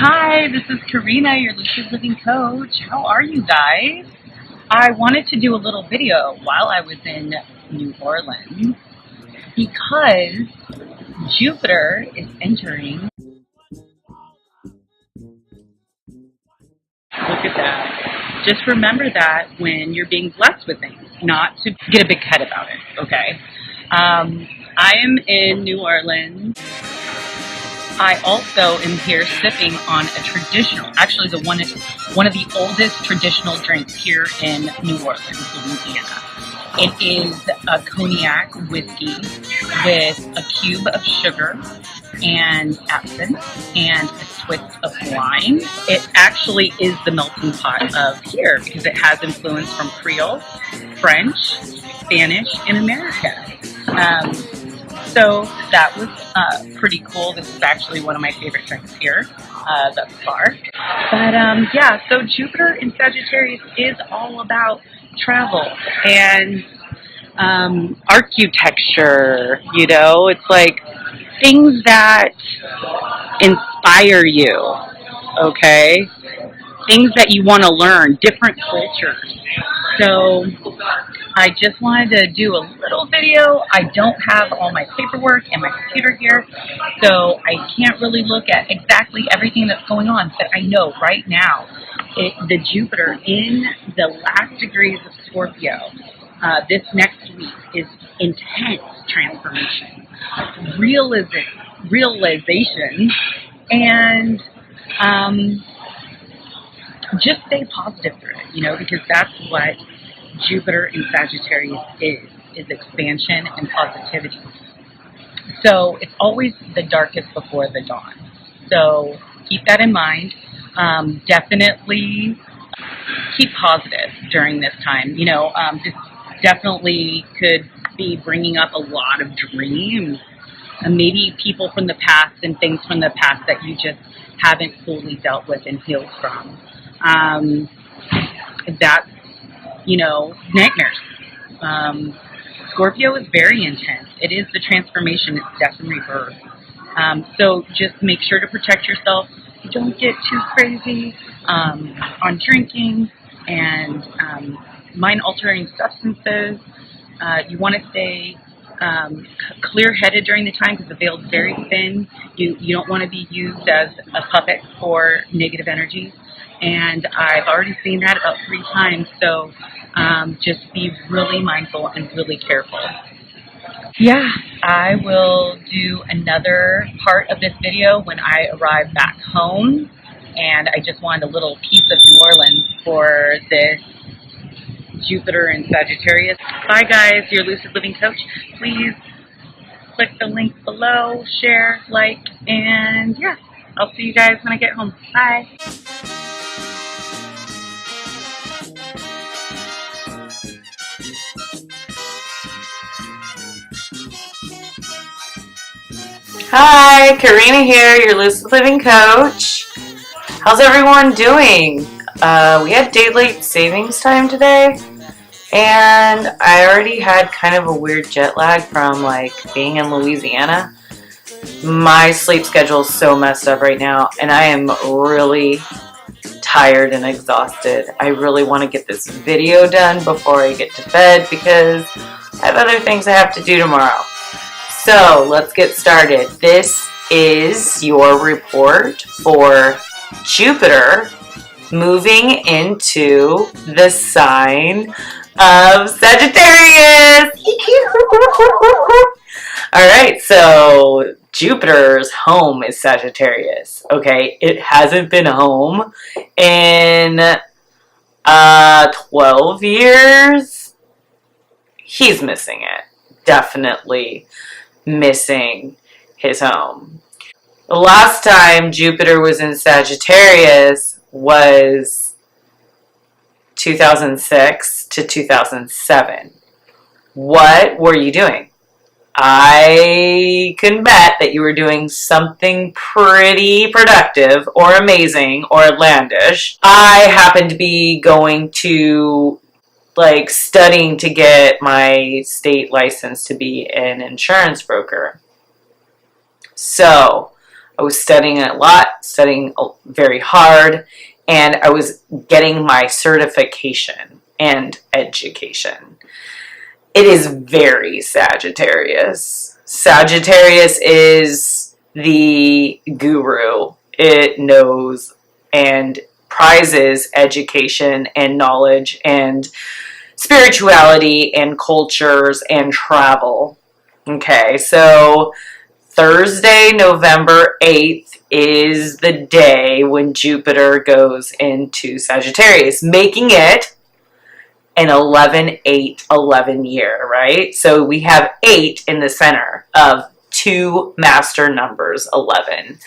Hi, this is Karina, your Lucid Living Coach. How are you guys? I wanted to do a little video while I was in New Orleans because Jupiter is entering. Look at that. Just remember that when you're being blessed with things, not to get a big head about it, okay? I am in New Orleans. I also am here sipping on a traditional, actually one of the oldest traditional drinks here in New Orleans, Louisiana. It is a cognac whiskey with a cube of sugar and absinthe and a twist of lime. It actually is the melting pot of here because it has influence from Creole, French, Spanish, and America. So that was pretty cool. This is actually one of my favorite drinks here thus far. But yeah, so Jupiter in Sagittarius is all about travel and architecture, you know? It's like things that inspire you, okay? Things that you want to learn, different cultures. So I just wanted to do a little video. I don't have all my paperwork and my computer here, so I can't really look at exactly everything that's going on, but I know right now the Jupiter in the last degrees of Scorpio this next week is intense transformation, realization, and just stay positive through it, you know, because that's what Jupiter in Sagittarius is expansion and positivity. So it's always the darkest before the dawn. So keep that in mind. Definitely keep positive during this time. You know, this definitely could be bringing up a lot of dreams and maybe people from the past and things from the past that you just haven't fully dealt with and healed from. That's, you know, nightmares. Scorpio is very intense. It is the transformation. It's death and rebirth. So just make sure to protect yourself. Don't get too crazy on drinking and mind-altering substances. You want to stay clear-headed during the time because the veil is very thin. You don't want to be used as a puppet for negative energy. And I've already seen that about 3 times, so just be really mindful and really careful. Yeah, I will do another part of this video when I arrive back home, and I just wanted a little piece of New Orleans for this Jupiter in Sagittarius. Bye guys, your Lucid Living Coach. Please click the link below, share, like, and yeah, I'll see you guys when I get home. Bye. Hi, Karina here, your Lucid Living Coach. How's everyone doing? We had daylight savings time today, and I already had kind of a weird jet lag from like being in Louisiana. My sleep schedule is so messed up right now, and I am really tired and exhausted. I really want to get this video done before I get to bed because I have other things I have to do tomorrow. So let's get started. This is your report for Jupiter moving into the sign of Sagittarius. All right, so Jupiter's home is Sagittarius. Okay, it hasn't been home in 12 years. He's missing it. Definitely missing his home. The last time Jupiter was in Sagittarius was 2006 to 2007. What were you doing? I can bet that you were doing something pretty productive or amazing or outlandish. I happened to be going to studying to get my state license to be an insurance broker. So I was studying a lot, studying very hard, and I was getting my certification and education. It is very Sagittarius. Sagittarius is the guru. It knows and prizes education and knowledge and spirituality and cultures and travel. Okay, so Thursday, November 8th is the day when Jupiter goes into Sagittarius, making it an 11-8-11 year, right? So we have 8 in the center of 2 master numbers, 11.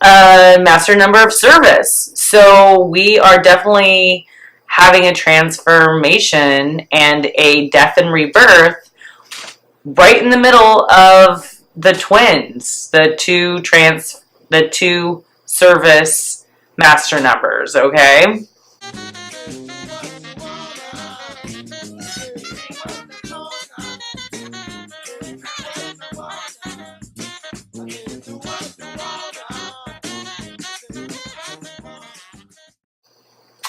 Master number of service. So we are definitely having a transformation and a death and rebirth right in the middle of the twins, the two service master numbers, okay?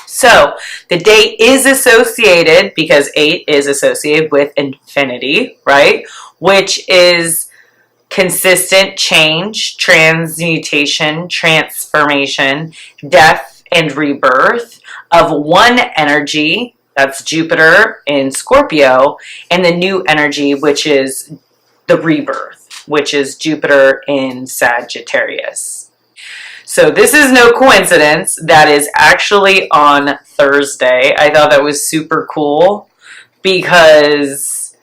So the date is associated, because 8 is associated with infinity, right? Which is consistent change, transmutation, transformation, death, and rebirth of one energy, that's Jupiter in Scorpio, and the new energy, which is the rebirth, which is Jupiter in Sagittarius. So this is no coincidence. That is actually on Thursday. I thought that was super cool because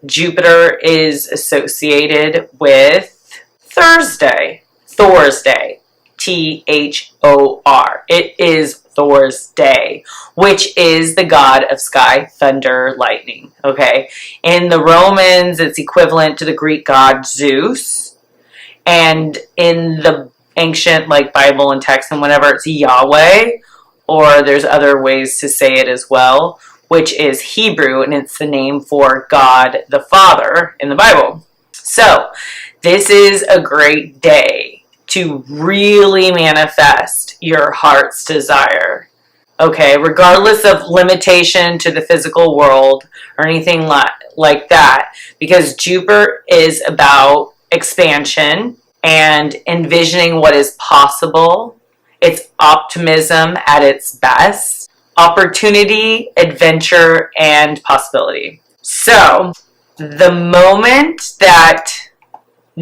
Jupiter is associated with Thursday. Thor's Day. Thor. It is Thor's Day, which is the god of sky, thunder, lightning. Okay. In the Romans, it's equivalent to the Greek god Zeus. And in the ancient Bible and text and whatever, it's Yahweh, or there's other ways to say it as well, which is Hebrew, and it's the name for God the Father in the Bible. So this is a great day to really manifest your heart's desire. Okay, regardless of limitation to the physical world or anything like that, because Jupiter is about expansion and envisioning what is possible. It's optimism at its best. Opportunity, adventure, and possibility. So, the moment that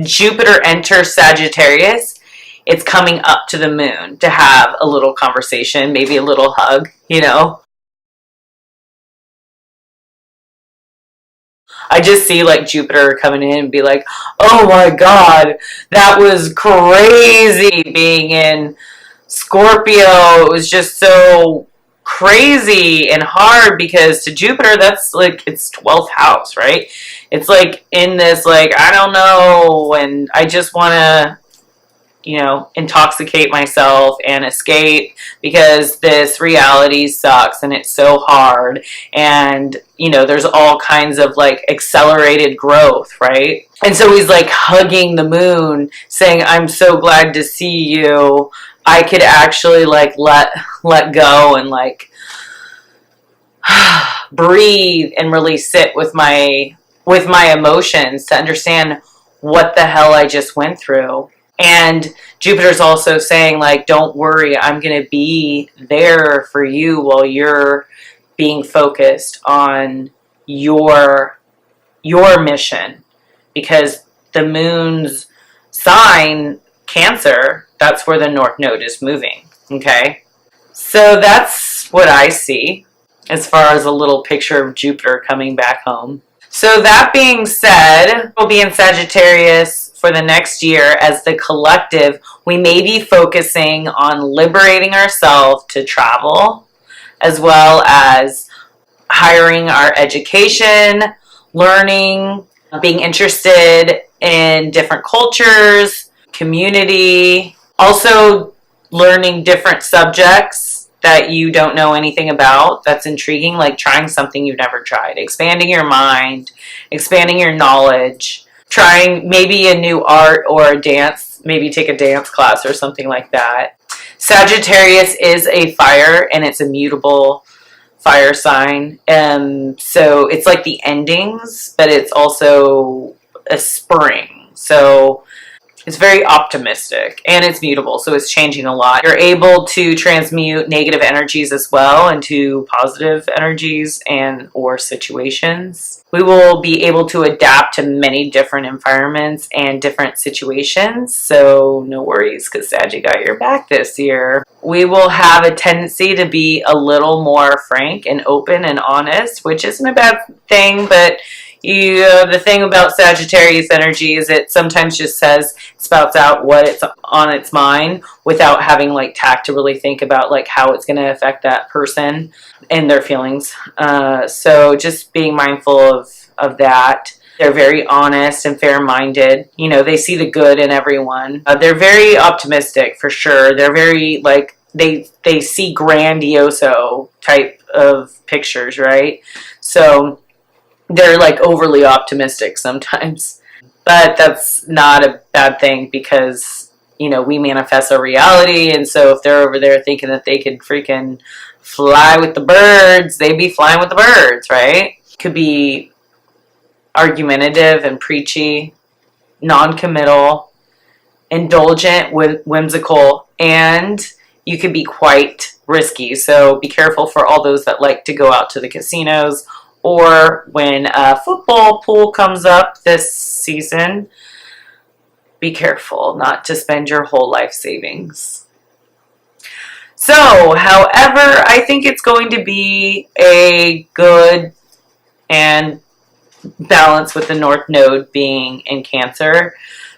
Jupiter enters Sagittarius, it's coming up to the moon to have a little conversation, maybe a little hug, I just see Jupiter coming in and be like, oh my God, that was crazy being in Scorpio. It was just so crazy and hard because to Jupiter, that's its 12th house, right? It's in this, I don't know, and I just want to, intoxicate myself and escape because this reality sucks and it's so hard. And, there's all kinds of accelerated growth, right? And so he's hugging the moon saying, I'm so glad to see you. I could actually let go and breathe and really sit with my emotions to understand what the hell I just went through. And Jupiter's also saying don't worry, I'm going to be there for you while you're being focused on your mission, because the moon's sign, Cancer, that's where the North Node is moving. Okay, so that's what I see as far as a little picture of Jupiter coming back home. So that being said, we'll be in Sagittarius for the next year. As the collective, we may be focusing on liberating ourselves to travel, as well as hiring our education, learning, being interested in different cultures, community, also learning different subjects that you don't know anything about. That's intriguing, trying something you've never tried, expanding your mind, expanding your knowledge, trying maybe a new art or a dance maybe take a dance class or something like that. Sagittarius is a fire, and it's a mutable fire sign. So it's like the endings, but it's also a spring. So it's very optimistic, and it's mutable, so it's changing a lot. You're able to transmute negative energies as well into positive energies and or situations. We will be able to adapt to many different environments and different situations, so no worries, because Saggy got your back this year. We will have a tendency to be a little more frank and open and honest, which isn't a bad thing, but the thing about Sagittarius energy is it sometimes just spouts out what it's on its mind without having like tact to really think about like how it's going to affect that person and their feelings. So just being mindful of that. They're very honest and fair-minded. You know, they see the good in everyone. They're very optimistic for sure. They're very like they see grandioso type of pictures, right? So they're like overly optimistic sometimes, but that's not a bad thing because, you know, we manifest our reality. And so if they're over there thinking that they could freaking fly with the birds, they'd be flying with the birds, right? Could be argumentative and preachy, non-committal, indulgent, whimsical, and you could be quite risky. So be careful for all those that like to go out to the casinos, or when a football pool comes up this season, be careful not to spend your whole life savings. So, however, I think it's going to be a good and balance with the North Node being in Cancer,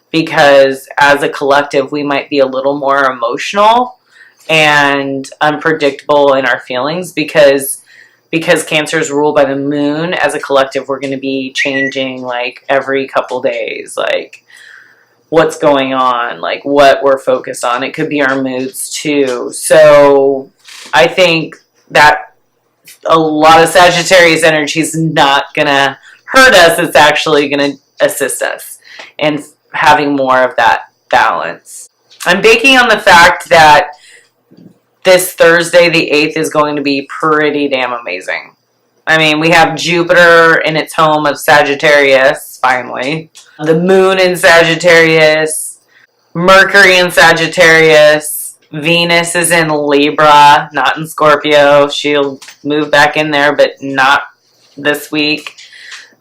because as a collective, we might be a little more emotional and unpredictable in our feelings because Cancer is ruled by the moon. As a collective, we're going to be changing like every couple days, like what's going on, like what we're focused on. It could be our moods too. So I think that a lot of Sagittarius energy is not going to hurt us. It's actually going to assist us in having more of that balance. I'm banking on the fact that this Thursday, the 8th, is going to be pretty damn amazing. I mean, we have Jupiter in its home of Sagittarius, finally. The moon in Sagittarius. Mercury in Sagittarius. Venus is in Libra, not in Scorpio. She'll move back in there, but not this week.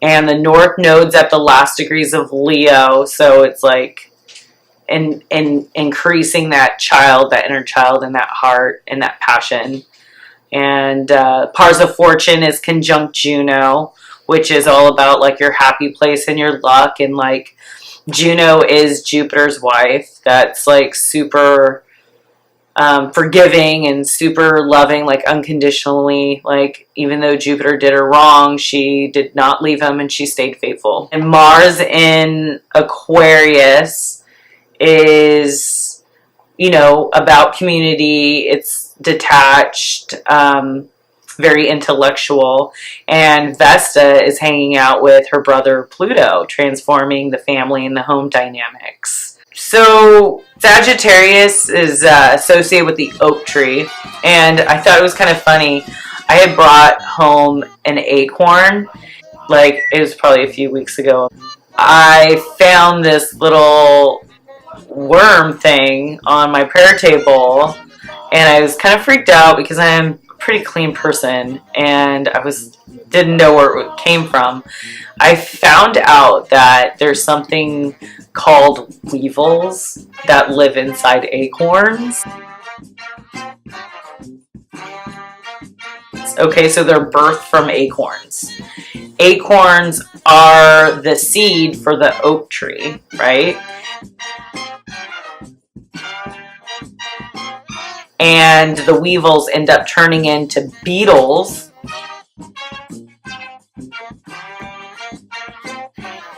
And the North Node's at the last degrees of Leo, so it's like increasing that child, that inner child, and that heart and that passion. And Pars of Fortune is conjunct Juno, which is all about like your happy place and your luck. And like Juno is Jupiter's wife. That's like super forgiving and super loving, like unconditionally. Like even though Jupiter did her wrong, she did not leave him and she stayed faithful. And Mars in Aquarius is, you know, about community. It's detached, very intellectual. And Vesta is hanging out with her brother Pluto, transforming the family and the home dynamics. So Sagittarius is associated with the oak tree, and I thought it was kind of funny. I had brought home an acorn, like it was probably a few weeks ago. I found this little worm thing on my prayer table, and I was kind of freaked out because I am a pretty clean person, and didn't know where it came from. I found out that there's something called weevils that live inside acorns. Okay, so they're birthed from acorns. Acorns are the seed for the oak tree, right? And the weevils end up turning into beetles.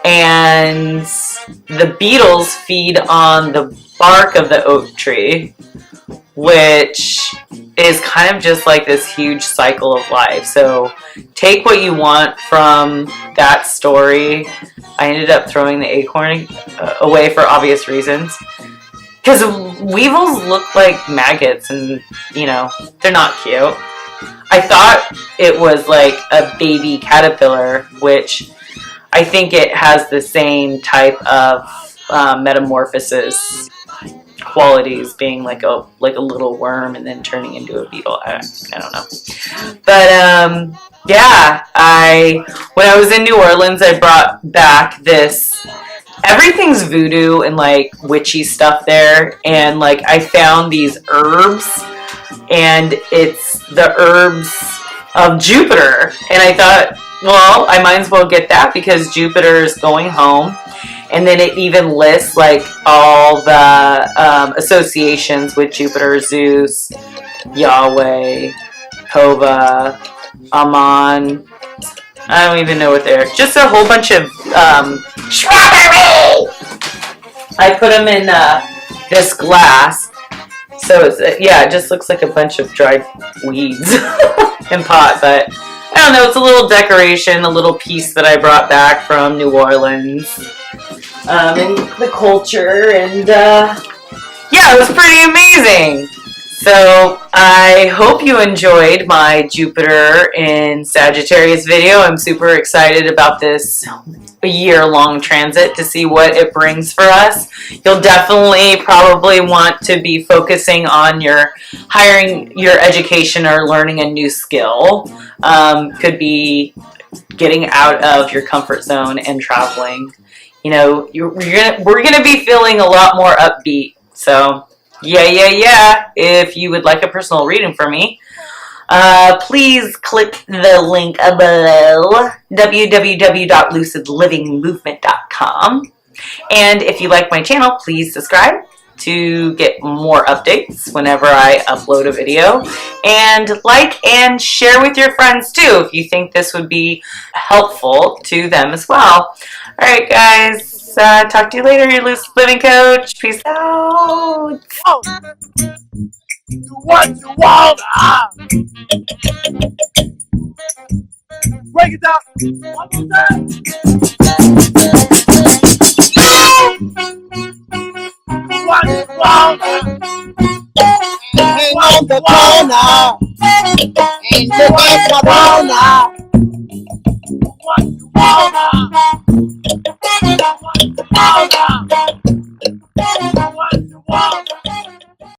And the beetles feed on the bark of the oak tree, which is kind of just like this huge cycle of life. So take what you want from that story. I ended up throwing the acorn away for obvious reasons. Because weevils look like maggots and, you know, they're not cute. I thought it was like a baby caterpillar, which I think it has the same type of metamorphosis qualities, being like a little worm and then turning into a beetle. I don't know. But yeah, when I was in New Orleans, I brought back this. Everything's voodoo and like witchy stuff there, and like I found these herbs, and it's the herbs of Jupiter, and I thought, well, I might as well get that because Jupiter is going home. And then it even lists like all the associations with Jupiter: Zeus, Yahweh, Hova, Ammon. I don't even know what they're. Just a whole bunch of strawberry. I put them in this glass, so it's yeah, it just looks like a bunch of dried weeds in pot. But I don't know. It's a little decoration, a little piece that I brought back from New Orleans. And the culture, and yeah, it was pretty amazing. So I hope you enjoyed my Jupiter in Sagittarius video. I'm super excited about this year-long transit to see what it brings for us. You'll definitely probably want to be focusing on your hiring your education or learning a new skill. Could be getting out of your comfort zone and traveling. You know, we're gonna be feeling a lot more upbeat. So, yeah. If you would like a personal reading from me, please click the link below, www.lucidlivingmovement.com. And if you like my channel, please subscribe to get more updates whenever I upload a video. And like and share with your friends too if you think this would be helpful to them as well. Alright guys, talk to you later, your Lucid Living Coach. Peace out. What you want? Break it down. One more time. What you want? Hang on the corner and look at my corner. What you want? What you want? What you want?